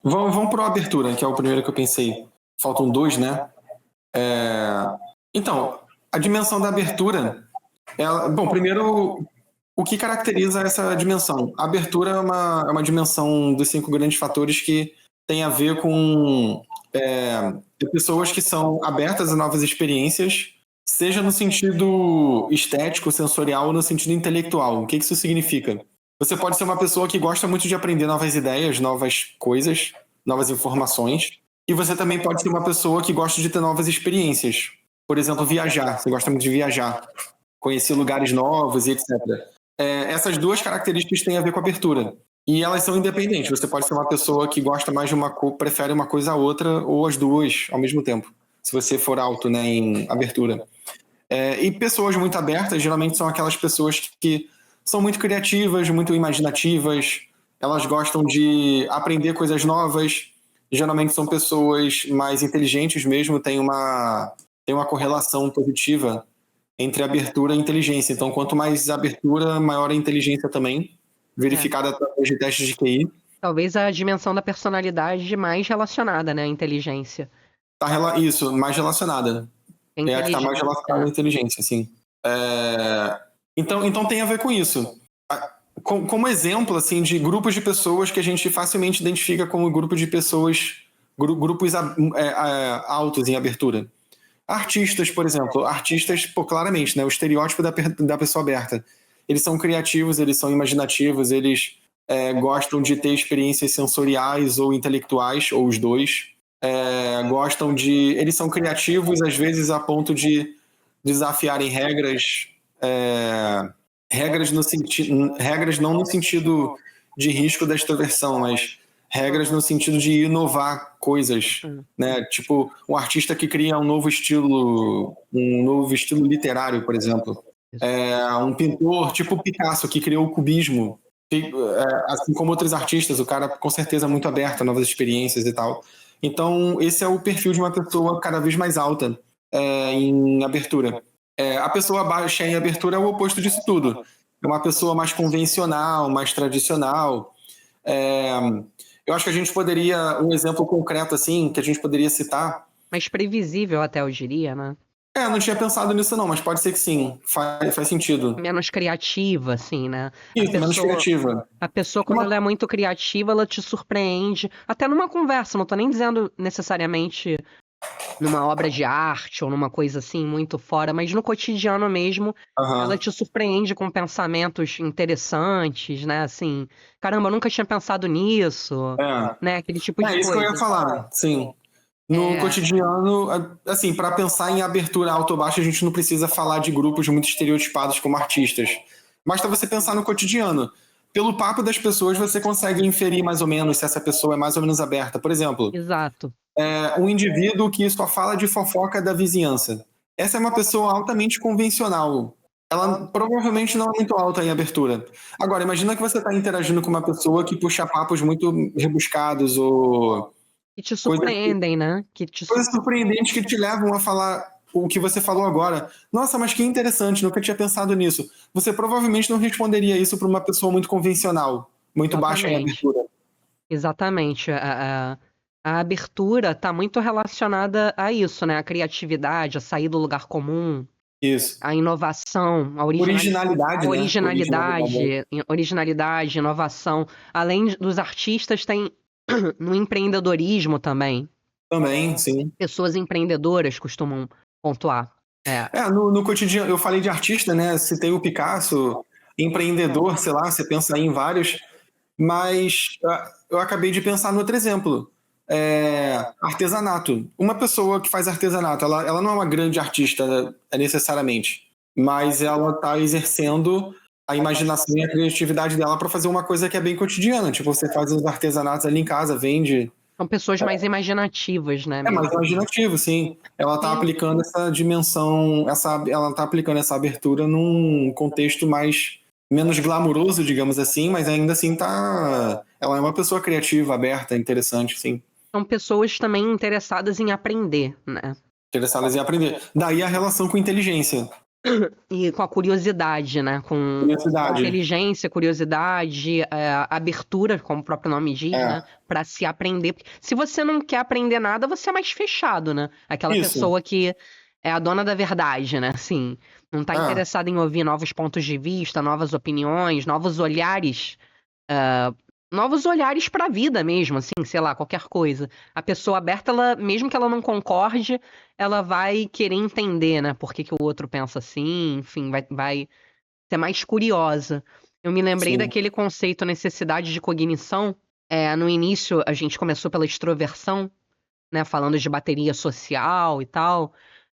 Vamos para a abertura, que é o primeiro que eu pensei. Faltam dois, né? Então, a dimensão da abertura... Bom, primeiro, o que caracteriza essa dimensão? A abertura é uma dimensão dos 5 grandes fatores que tem a ver com pessoas que são abertas a novas experiências, seja no sentido estético, sensorial ou no sentido intelectual. O que isso significa? Você pode ser uma pessoa que gosta muito de aprender novas ideias, novas coisas, novas informações, e você também pode ser uma pessoa que gosta de ter novas experiências. Por exemplo, viajar. Você gosta muito de viajar, conhecer lugares novos e etc. Essas duas características têm a ver com a abertura. E elas são independentes. Você pode ser uma pessoa que gosta mais de prefere uma coisa a outra, ou as duas ao mesmo tempo, se você for alto, né, em abertura. E pessoas muito abertas, geralmente são aquelas pessoas que são muito criativas, muito imaginativas, elas gostam de aprender coisas novas, geralmente são pessoas mais inteligentes mesmo, tem uma correlação positiva entre abertura e inteligência. Então, quanto mais abertura, maior a inteligência também, verificada através de testes de QI. Talvez a dimensão da personalidade mais relacionada, né, à inteligência. Isso, mais relacionada. É a que está mais relacionada à inteligência, sim. Então tem a ver com isso. Como exemplo, assim, de grupos de pessoas que a gente facilmente identifica como grupo de pessoas, grupos altos em abertura. Artistas, por exemplo. Artistas, claramente, né, o estereótipo da pessoa aberta. Eles são criativos, eles são imaginativos, eles gostam de ter experiências sensoriais ou intelectuais, ou os dois. Eles são criativos, às vezes, a ponto de desafiarem regras, regras não no sentido de risco da extroversão, mas regras no sentido de inovar coisas, né? Tipo, um artista que cria um novo estilo literário, por exemplo. Um pintor, tipo Picasso, que criou o cubismo, assim como outros artistas, o cara com certeza é muito aberto a novas experiências e tal. Então, esse é o perfil de uma pessoa cada vez mais alta em abertura. A pessoa baixa em abertura é o oposto disso tudo. É uma pessoa mais convencional, mais tradicional. Eu acho que a gente poderia, um exemplo concreto assim, que a gente poderia citar... Mais previsível até, eu diria, né? Não tinha pensado nisso não, mas pode ser que sim, faz sentido. Menos criativa, assim, né? Isso, menos criativa. A pessoa, quando ela é muito criativa, ela te surpreende. Até numa conversa, não tô nem dizendo necessariamente numa obra de arte ou numa coisa assim muito fora, mas no cotidiano mesmo, ela te surpreende com pensamentos interessantes, né? Assim, caramba, eu nunca tinha pensado nisso, né? Aquele tipo de coisa. É isso que eu ia falar, sim. No cotidiano, assim, para pensar em abertura alto ou baixo, a gente não precisa falar de grupos muito estereotipados como artistas. Basta você pensar no cotidiano. Pelo papo das pessoas, você consegue inferir mais ou menos se essa pessoa é mais ou menos aberta. Por exemplo, Exato. Um indivíduo que só fala de fofoca da vizinhança. Essa é uma pessoa altamente convencional. Ela provavelmente não é muito alta em abertura. Agora, imagina que você está interagindo com uma pessoa que puxa papos muito rebuscados ou... Que te surpreendem, né? Coisas surpreendentes que te levam a falar o que você falou agora. Nossa, mas que interessante, nunca tinha pensado nisso. Você provavelmente não responderia isso para uma pessoa muito convencional, muito baixa em abertura. Exatamente. A abertura está muito relacionada a isso, né? A criatividade, a sair do lugar comum. Isso. A inovação, a originalidade, originalidade, inovação. Além dos artistas, tem no empreendedorismo também. Também, sim. Pessoas empreendedoras costumam pontuar. No cotidiano, eu falei de artista, né? Citei o Picasso, empreendedor, sei lá, você pensa aí em vários, mas eu acabei de pensar no outro exemplo. Artesanato. Uma pessoa que faz artesanato, ela não é uma grande artista necessariamente, mas ela está exercendo a imaginação e a criatividade dela para fazer uma coisa que é bem cotidiana. Tipo, você faz os artesanatos ali em casa, vende. São pessoas mais imaginativas, né? Mais imaginativo, sim. Ela está aplicando essa dimensão, ela está aplicando essa abertura num contexto menos glamuroso, digamos assim, mas ainda assim ela é uma pessoa criativa, aberta, interessante, sim. São pessoas também interessadas em aprender, né? Interessadas em aprender. Daí a relação com inteligência. e com a curiosidade, né? Com Curiosidade. inteligência, curiosidade, abertura, como o próprio nome diz, né? É, Pra se aprender. Porque se você não quer aprender nada, você é mais fechado, né? Aquela isso. pessoa que é a dona da verdade, né? Assim, não tá É, interessada em ouvir novos pontos de vista, novas opiniões, novos olhares para a vida mesmo, assim, sei lá, qualquer coisa. A pessoa aberta, ela, mesmo que ela não concorde, ela vai querer entender, né? Por que que o outro pensa assim, enfim, vai ser mais curiosa. Eu me lembrei sim. daquele conceito necessidade de cognição. No início, a gente começou pela extroversão, né? Falando de bateria social e tal.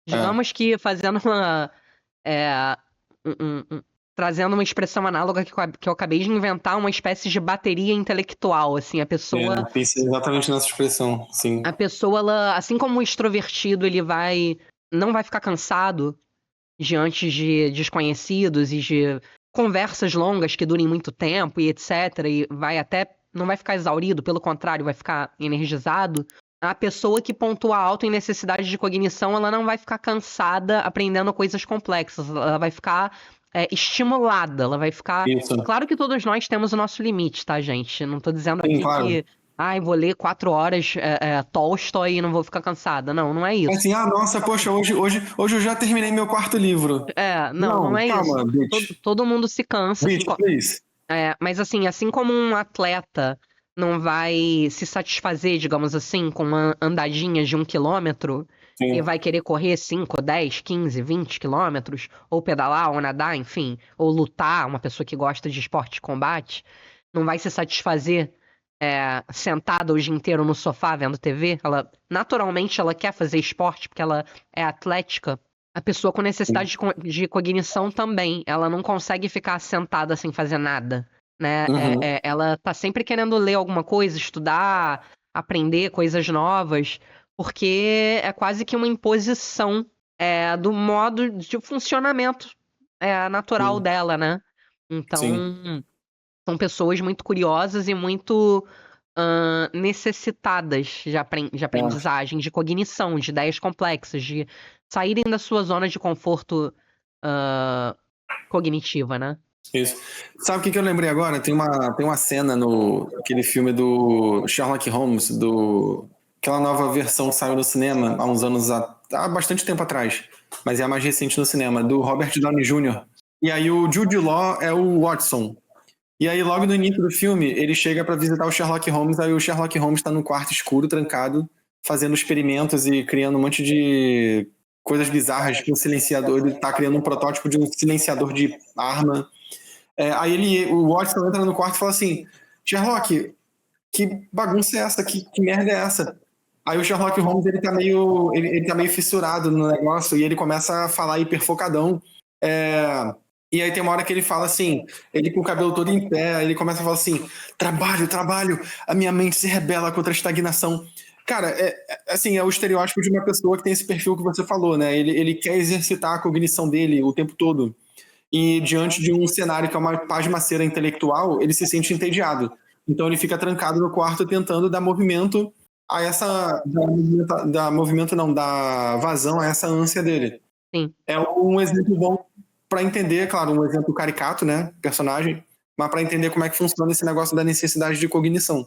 É. Digamos que fazendo é, trazendo uma expressão análoga que eu acabei de inventar, uma espécie de bateria intelectual, assim, Pensei exatamente nessa expressão, sim. a pessoa, ela, assim como o extrovertido, ele não vai ficar cansado diante de desconhecidos e de conversas longas que durem muito tempo e etc, e não vai ficar exaurido, pelo contrário, vai ficar energizado. A pessoa que pontua alto em necessidade de cognição, ela não vai ficar cansada aprendendo coisas complexas, ela vai ficar estimulada, ela vai ficar. Isso. Claro que todos nós temos o nosso limite, tá, gente? Não tô dizendo Sim, aqui claro. que, vou ler 4 horas Tolstói e não vou ficar cansada. Não, não é isso. Assim, nossa, poxa, hoje eu já terminei meu quarto livro. Não Não, é isso. calma, bitch. Todo mundo se cansa, assim, Bitch, please. mas assim como um atleta não vai se satisfazer, digamos assim, com uma andadinha de 1 quilômetro e Sim, vai querer correr 5, 10, 15, 20 quilômetros, ou pedalar, ou nadar, enfim, ou lutar, uma pessoa que gosta de esporte de combate, não vai se satisfazer sentada o dia inteiro no sofá vendo TV. Naturalmente, ela quer fazer esporte porque ela é atlética. A pessoa com sim. necessidade de cognição também, ela não consegue ficar sentada sem fazer nada, né? Uhum, Ela tá sempre querendo ler alguma coisa, estudar, aprender coisas novas, porque é quase que uma imposição do modo de funcionamento natural sim, dela, né? sim. Então, são pessoas muito curiosas e muito necessitadas de É, aprendizagem, de cognição, de ideias complexas, de saírem da sua zona de conforto ah, cognitiva, né? isso. Sabe o que eu lembrei agora? Tem uma cena no aquele filme do Sherlock Holmes, aquela nova versão que saiu no cinema há uns anos, há bastante tempo atrás, mas é a mais recente no cinema, do Robert Downey Jr. E aí o Jude Law é o Watson. E aí, logo no início do filme, ele chega pra visitar o Sherlock Holmes, aí o Sherlock Holmes tá num quarto escuro, trancado, fazendo experimentos e criando um monte de coisas bizarras com silenciador. Ele tá criando um protótipo de um silenciador de arma. Aí o Watson entra no quarto e fala assim: Sherlock, que bagunça é essa? Que merda é essa? Aí o Sherlock Holmes ele tá meio fissurado no negócio e ele começa a falar hiperfocadão. É, e aí tem uma hora que ele fala assim, ele com o cabelo todo em pé, ele começa a falar assim: trabalho, trabalho, a minha mente se rebela contra a estagnação. Cara, assim, é o estereótipo de uma pessoa que tem esse perfil que você falou, né? Ele quer exercitar a cognição dele o tempo todo. E diante de um cenário que é uma pasmaceira intelectual, ele se sente entediado. Então ele fica trancado no quarto tentando dar movimento a essa movimento não, dar vazão a essa ânsia dele. Sim, É um exemplo bom para entender, claro, um exemplo caricato, né, personagem, mas para entender como é que funciona esse negócio da necessidade de cognição.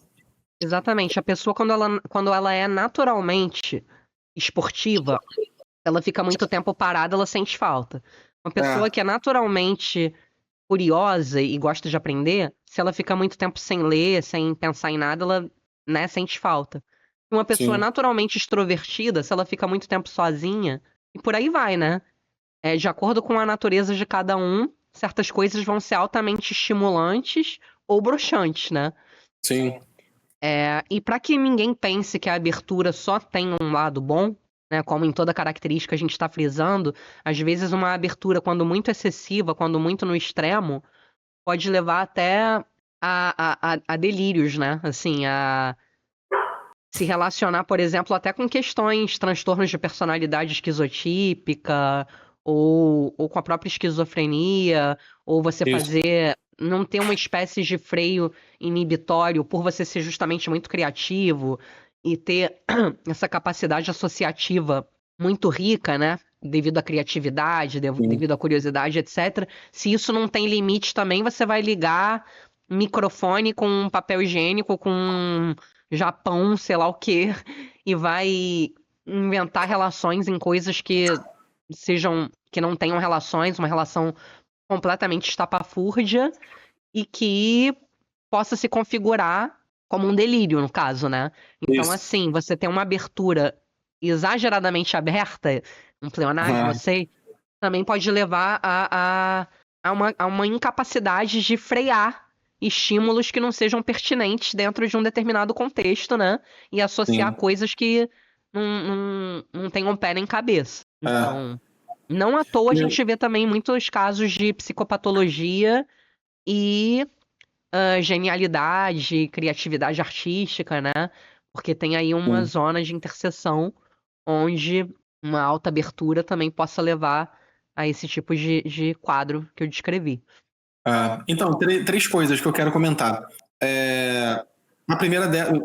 exatamente. A pessoa, quando ela é naturalmente esportiva, ela fica muito tempo parada, ela sente falta. Uma pessoa É, que é naturalmente curiosa e gosta de aprender, se ela fica muito tempo sem ler, sem pensar em nada, ela, né, sente falta. Uma pessoa sim, naturalmente extrovertida, se ela fica muito tempo sozinha, e por aí vai, né? De acordo com a natureza de cada um, certas coisas vão ser altamente estimulantes ou broxantes, né? sim, E para que ninguém pense que a abertura só tem um lado bom, né, como em toda característica a gente está frisando, às vezes uma abertura, quando muito excessiva, quando muito no extremo, pode levar até a delírios, né? Assim, a se relacionar, por exemplo, até com questões, transtornos de personalidade esquizotípica, ou com a própria esquizofrenia, ou você isso, não ter uma espécie de freio inibitório por você ser justamente muito criativo e ter essa capacidade associativa muito rica, né? devido à criatividade, Sim. devido à curiosidade, etc. Se isso não tem limite também, você vai ligar microfone com papel higiênico, com Japão, sei lá o quê, e vai inventar relações em coisas que não tenham relações, uma relação completamente estapafúrdia e que possa se configurar como um delírio, no caso, né? Então, Isso. assim, você tem uma abertura exageradamente aberta, um pleonasmo, Aham. sei, também pode levar a uma incapacidade de frear estímulos que não sejam pertinentes dentro de um determinado contexto, né? E associar Sim. coisas que não tenham pé nem cabeça. É. Então, não à toa a gente vê também muitos casos de psicopatologia e genialidade, criatividade artística, né? Porque tem aí uma Sim. zona de interseção onde uma alta abertura também possa levar a esse tipo de quadro que eu descrevi. Então, três coisas que eu quero comentar. A primeira delas,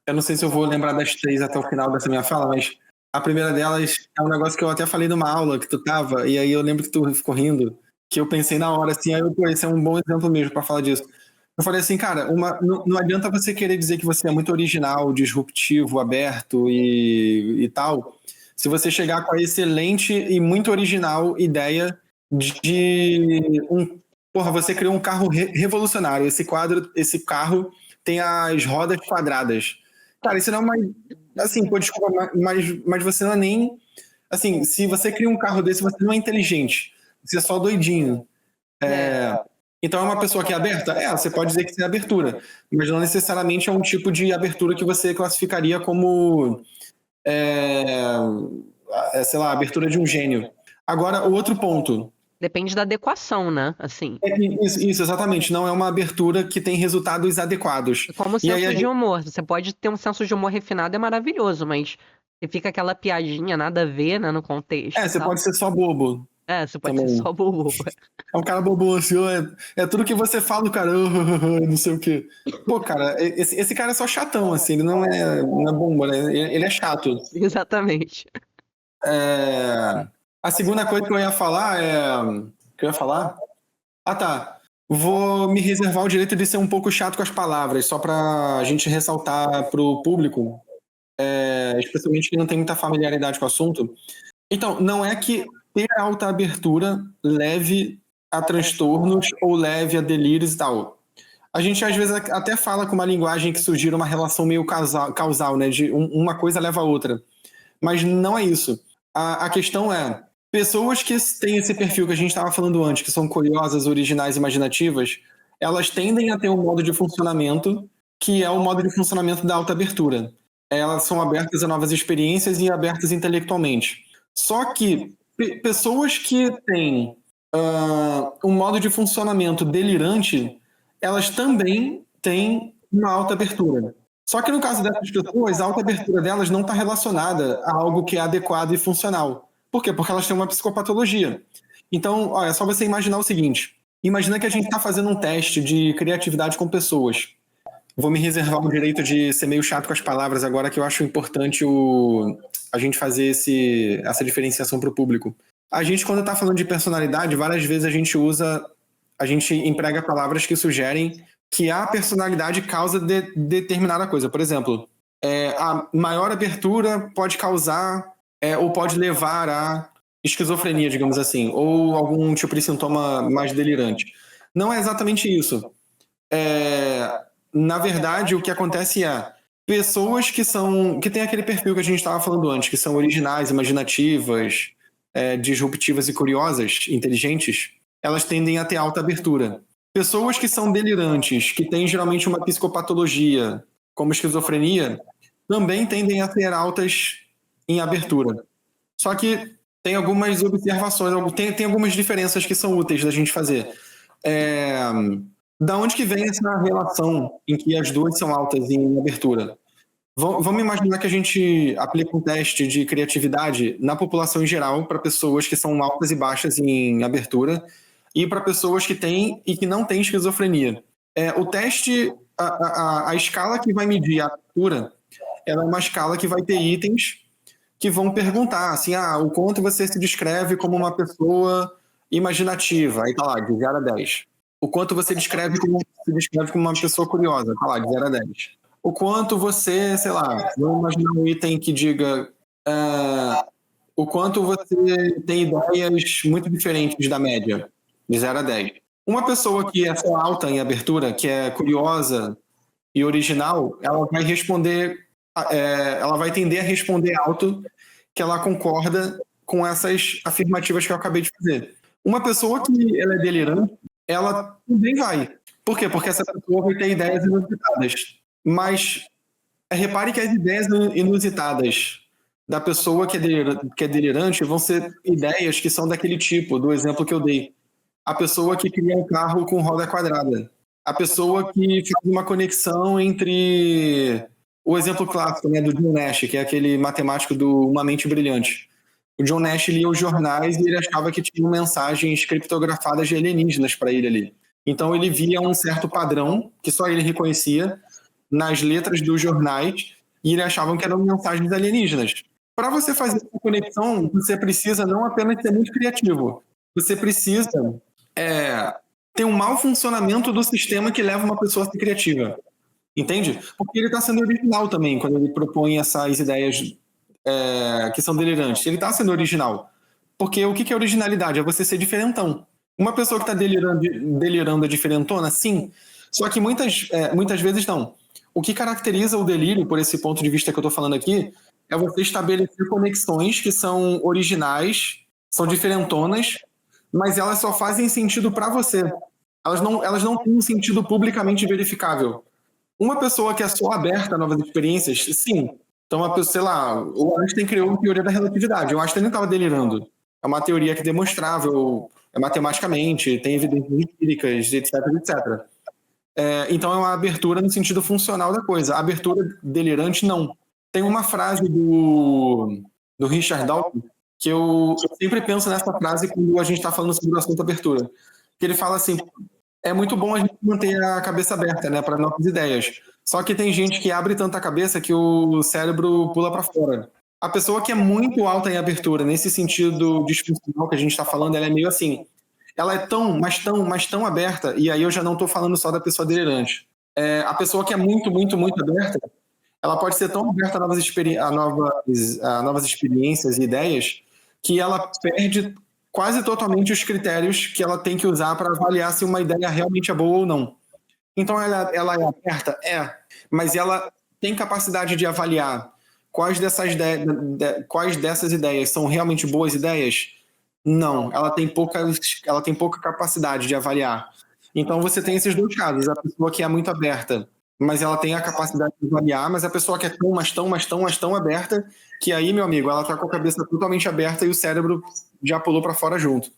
eu não sei se eu vou lembrar das três até o final dessa minha fala, mas a primeira delas é um negócio que eu até falei numa aula que tu tava, e aí eu lembro que tu ficou rindo, que eu pensei na hora, assim, pô, esse é um bom exemplo mesmo para falar disso. Eu falei assim, cara, não adianta você querer dizer que você é muito original, disruptivo, aberto e tal, se você chegar com a excelente e muito original ideia de porra, você criou um carro revolucionário. Esse carro tem as rodas quadradas. Cara, isso não é uma. Assim, pô, desculpa, mas você não é nem. Assim, se você cria um carro desse, você não é inteligente. Você é só doidinho. Então é uma pessoa que é aberta? Você pode dizer que isso é abertura. Mas não necessariamente é um tipo de abertura que você classificaria como. Sei lá, abertura de um gênio. Agora, o outro ponto. Depende da adequação, né? Assim. Isso, exatamente. Não é uma abertura que tem resultados adequados. É como o E aí senso de humor. Você pode ter um senso de humor refinado, é maravilhoso, mas se fica aquela piadinha, nada a ver, né, no contexto e você tal. pode ser só bobo Você pode ser também. só bobo. É um cara bobo, assim, é tudo que você fala, o cara, não sei o quê. Pô, cara, esse cara é só chatão, assim, ele não é bomba, né? Ele é chato. Exatamente. A segunda coisa que eu ia falar que eu ia falar? Tá. Vou me reservar o direito de ser um pouco chato com as palavras, só pra gente ressaltar pro público, especialmente quem não tem muita familiaridade com o assunto. Então, não é que ter alta abertura leve a transtornos ou leve a delírios e tal. A gente às vezes até fala com uma linguagem que sugira uma relação meio causal, né? De uma coisa leva a outra. Mas não é isso. A questão é, pessoas que têm esse perfil que a gente estava falando antes, que são curiosas, originais, imaginativas, elas tendem a ter um modo de funcionamento que é o modo de funcionamento da alta abertura. Elas são abertas a novas experiências e abertas intelectualmente. Só que pessoas que têm um modo de funcionamento delirante, elas também têm uma alta abertura. Só que no caso dessas pessoas, a alta abertura delas não está relacionada a algo que é adequado e funcional. Por quê? Porque elas têm uma psicopatologia. Então, é só você imaginar o seguinte. Imagina que a gente está fazendo um teste de criatividade com pessoas. Vou me reservar o direito de ser meio chato com as palavras agora, que eu acho importante a gente fazer essa diferenciação para o público. A gente, quando está falando de personalidade, várias vezes a gente emprega palavras que sugerem que a personalidade causa determinada coisa. Por exemplo, a maior abertura pode causar ou pode levar a esquizofrenia, digamos assim, ou algum tipo de sintoma mais delirante. Não é exatamente isso. Na verdade, o que acontece é pessoas que têm aquele perfil que a gente estava falando antes, que são originais, imaginativas, disruptivas e curiosas, inteligentes, elas tendem a ter alta abertura. Pessoas que são delirantes, que têm geralmente uma psicopatologia, como esquizofrenia, também tendem a ter altas em abertura. Só que tem algumas observações, tem algumas diferenças que são úteis da gente fazer. Da onde que vem essa relação em que as duas são altas em abertura? Vamos imaginar que a gente aplica um teste de criatividade na população em geral para pessoas que são altas e baixas em abertura e para pessoas que têm e que não têm esquizofrenia. O teste, a escala que vai medir a abertura, ela é uma escala que vai ter itens que vão perguntar, assim, o quanto você se descreve como uma pessoa imaginativa? Aí tá lá, de 0 a 10. O quanto você se descreve como uma pessoa curiosa? Tá lá, de 0 a 10. O quanto você, sei lá, vamos imaginar um item que diga o quanto você tem ideias muito diferentes da média, de 0 a 10. Uma pessoa que é só alta em abertura, que é curiosa e original, ela vai responder, ela vai tender a responder alto que ela concorda com essas afirmativas que eu acabei de fazer. Uma pessoa que ela é delirante, ela também vai. Por quê? Porque essa pessoa vai ter ideias inusitadas. Mas repare que as ideias inusitadas da pessoa que é delirante vão ser ideias que são daquele tipo, do exemplo que eu dei. A pessoa que cria um carro com roda quadrada. A pessoa que faz uma conexão entre o exemplo clássico, né, do John Nash, que é aquele matemático do Uma Mente Brilhante. O John Nash lia os jornais e ele achava que tinham mensagens criptografadas de alienígenas para ele ali. Então ele via um certo padrão, que só ele reconhecia, nas letras dos jornais, e ele achava que eram mensagens alienígenas. Para você fazer essa conexão, você precisa não apenas ser muito criativo, você precisa ter um mau funcionamento do sistema que leva uma pessoa a ser criativa. Entende? Porque ele está sendo original também, quando ele propõe essas ideias que são delirantes. Ele está sendo original. Porque o que é originalidade? É você ser diferentão. Uma pessoa que está delirando é diferentona? Sim. Só que muitas vezes não. O que caracteriza o delírio, por esse ponto de vista que eu estou falando aqui, é você estabelecer conexões que são originais, são diferentonas, mas elas só fazem sentido para você. Elas não têm um sentido publicamente verificável. Uma pessoa que é só aberta a novas experiências, sim. Então, uma pessoa, sei lá, o Einstein criou a teoria da relatividade. O Einstein não estava delirando. É uma teoria que é demonstrável matematicamente, tem evidências empíricas, etc, etc. Então, é uma abertura no sentido funcional da coisa. A abertura delirante, não. Tem uma frase do Richard Dawkins que eu sempre penso nessa frase quando a gente está falando sobre o assunto abertura. Que ele fala assim, é muito bom a gente manter a cabeça aberta, né, para novas ideias. Só que tem gente que abre tanta cabeça que o cérebro pula para fora. A pessoa que é muito alta em abertura, nesse sentido disfuncional que a gente está falando, ela é meio assim. Ela é mas tão aberta, e aí eu já não estou falando só da pessoa delirante. A pessoa que é muito, muito, muito aberta, ela pode ser tão aberta a novas experiências e ideias que ela perde quase totalmente os critérios que ela tem que usar para avaliar se uma ideia realmente é boa ou não. Então, ela é aberta? Mas ela tem capacidade de avaliar quais dessas ideias são realmente boas ideias? Não, ela tem pouca capacidade de avaliar. Então, você tem esses dois casos. A pessoa que é muito aberta, mas ela tem a capacidade de avaliar, mas a pessoa que é tão aberta, que aí, meu amigo, ela está com a cabeça totalmente aberta e o cérebro já pulou para fora junto.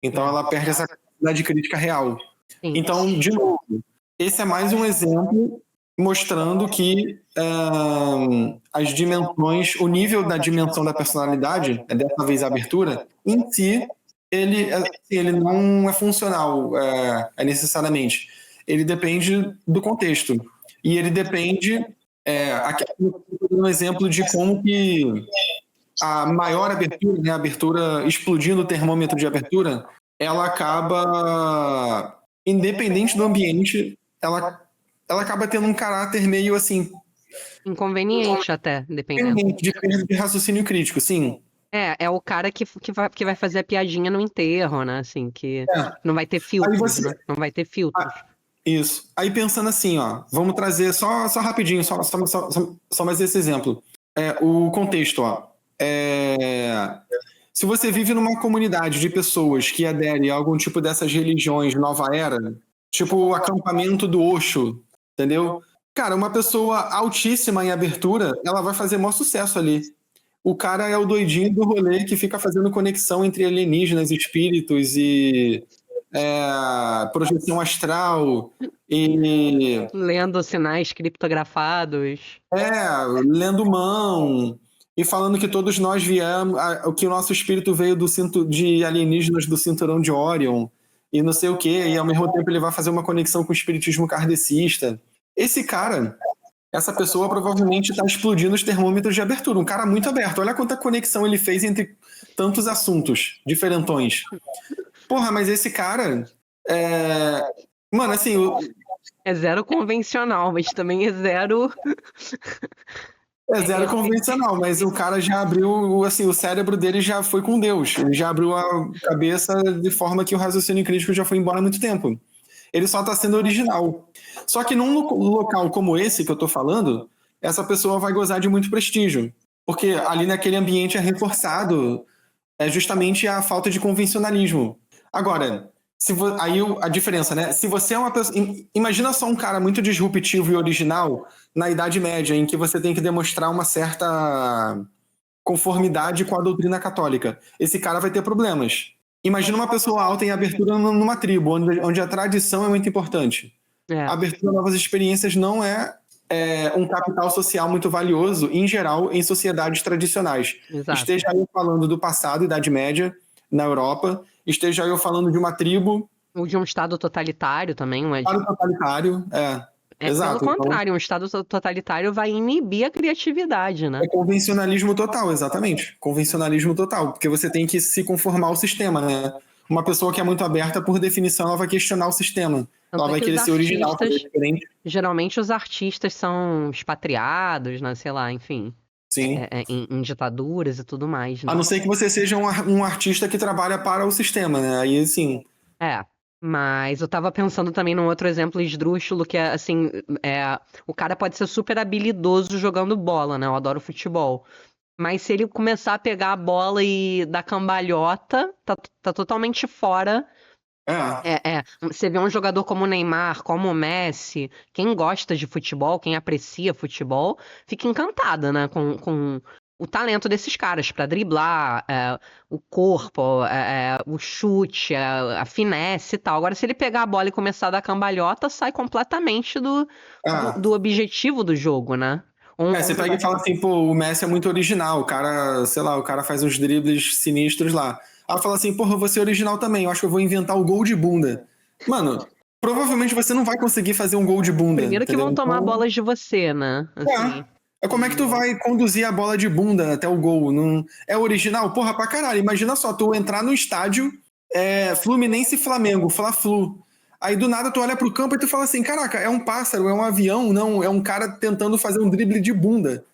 Então, ela perde essa capacidade de crítica real. Então, de novo, esse é mais um exemplo mostrando que as dimensões, o nível da dimensão da personalidade, dessa vez a abertura, em si, ele não é funcional necessariamente. Ele depende do contexto. E ele depende... aqui eu estou dando um exemplo de como que a maior abertura, né, a abertura explodindo o termômetro de abertura, ela acaba, independente do ambiente, ela acaba tendo um caráter meio assim... Inconveniente até, dependendo. De perda de raciocínio crítico, sim. É o cara que vai fazer a piadinha no enterro, né, assim, que não vai ter filtros, né, não vai ter filtros. Isso. Aí pensando assim, ó, vamos trazer só rapidinho, só mais esse exemplo. O contexto, ó. Se você vive numa comunidade de pessoas que aderem a algum tipo dessas religiões nova era, tipo o acampamento do Osho, entendeu? Cara, uma pessoa altíssima em abertura, ela vai fazer maior sucesso ali. O cara é o doidinho do rolê que fica fazendo conexão entre alienígenas, espíritos e projeção astral e... Lendo sinais criptografados. Lendo mão e falando que todos nós viemos, que o nosso espírito veio do cinto de alienígenas do cinturão de Orion e não sei o quê, e ao mesmo tempo ele vai fazer uma conexão com o espiritismo kardecista. Esse cara, essa pessoa provavelmente está explodindo os termômetros de abertura. Um cara muito aberto. Olha quanta conexão ele fez entre tantos assuntos diferentões. Porra, mas esse cara... Mano, assim... É zero convencional, mas também é zero... É zero convencional, mas o cara já abriu, assim, o cérebro dele já foi com Deus. Ele já abriu a cabeça de forma que o raciocínio crítico já foi embora há muito tempo. Ele só está sendo original. Só que num local como esse que eu tô falando, essa pessoa vai gozar de muito prestígio. Porque ali naquele ambiente é reforçado justamente a falta de convencionalismo. Agora, aí a diferença, né? Se você é uma pessoa... Imagina só um cara muito disruptivo e original na Idade Média, em que você tem que demonstrar uma certa conformidade com a doutrina católica. Esse cara vai ter problemas. Imagina uma pessoa alta em abertura numa tribo, onde a tradição é muito importante. A abertura a novas experiências não é um capital social muito valioso, em geral, em sociedades tradicionais. Exato. Esteja eu falando do passado, Idade Média, na Europa, esteja eu falando de uma tribo... Ou de um estado totalitário também. Estado totalitário, exato. Pelo contrário, um estado totalitário vai inibir a criatividade, né? É convencionalismo total, exatamente. Convencionalismo total, porque você tem que se conformar ao sistema, né? Uma pessoa que é muito aberta, por definição, ela vai questionar o sistema. Ela vai querer ser original, fazer diferente. Geralmente os artistas são expatriados, né? Sei lá, enfim. Sim. Em ditaduras e tudo mais, né? A não ser que você seja um artista que trabalha para o sistema, né? Aí, assim... Mas eu tava pensando também num outro exemplo esdrúxulo, que é, assim, o cara pode ser super habilidoso jogando bola, né? Eu adoro futebol. Mas se ele começar a pegar a bola e dar cambalhota, tá totalmente fora. Você vê um jogador como o Neymar, como o Messi, quem gosta de futebol, quem aprecia futebol, fica encantada, né? Com o talento desses caras pra driblar, o corpo, o chute, a finesse e tal. Agora, se ele pegar a bola e começar a dar cambalhota, sai completamente do objetivo do jogo, né? Você pega e fala assim, pô, o Messi é muito original, o cara, sei lá, o cara faz uns dribles sinistros lá. Aí fala assim, porra, eu vou ser original também, eu acho que eu vou inventar o gol de bunda. Mano, provavelmente você não vai conseguir fazer um gol de bunda. Primeiro que vão tomar bolas de você, né? Assim. Como é que tu vai conduzir a bola de bunda até o gol? Não... É original? Porra, pra caralho. Imagina só, tu entrar no estádio, Fluminense e Flamengo, Fla-Flu. Aí do nada tu olha pro campo e tu fala assim, caraca, é um pássaro, é um avião, não, é um cara tentando fazer um drible de bunda.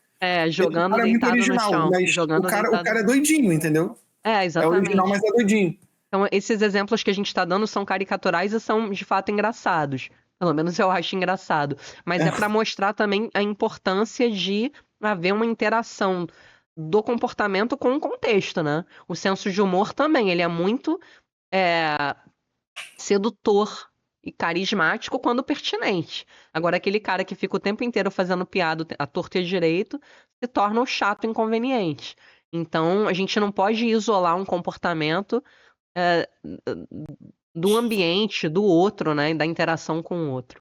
Jogando deitado no chão. Mas o cara é doidinho, entendeu? Exatamente. É original, mas é doidinho. Então esses exemplos que a gente tá dando são caricaturais e são de fato engraçados. Pelo menos eu acho engraçado. Mas é pra mostrar também a importância de haver uma interação do comportamento com o contexto, né? O senso de humor também, ele é muito sedutor e carismático quando pertinente. Agora, aquele cara que fica o tempo inteiro fazendo piada à torta e à direito se torna o chato inconveniente. Então, a gente não pode isolar um comportamento do ambiente, do outro, né? Da interação com o outro.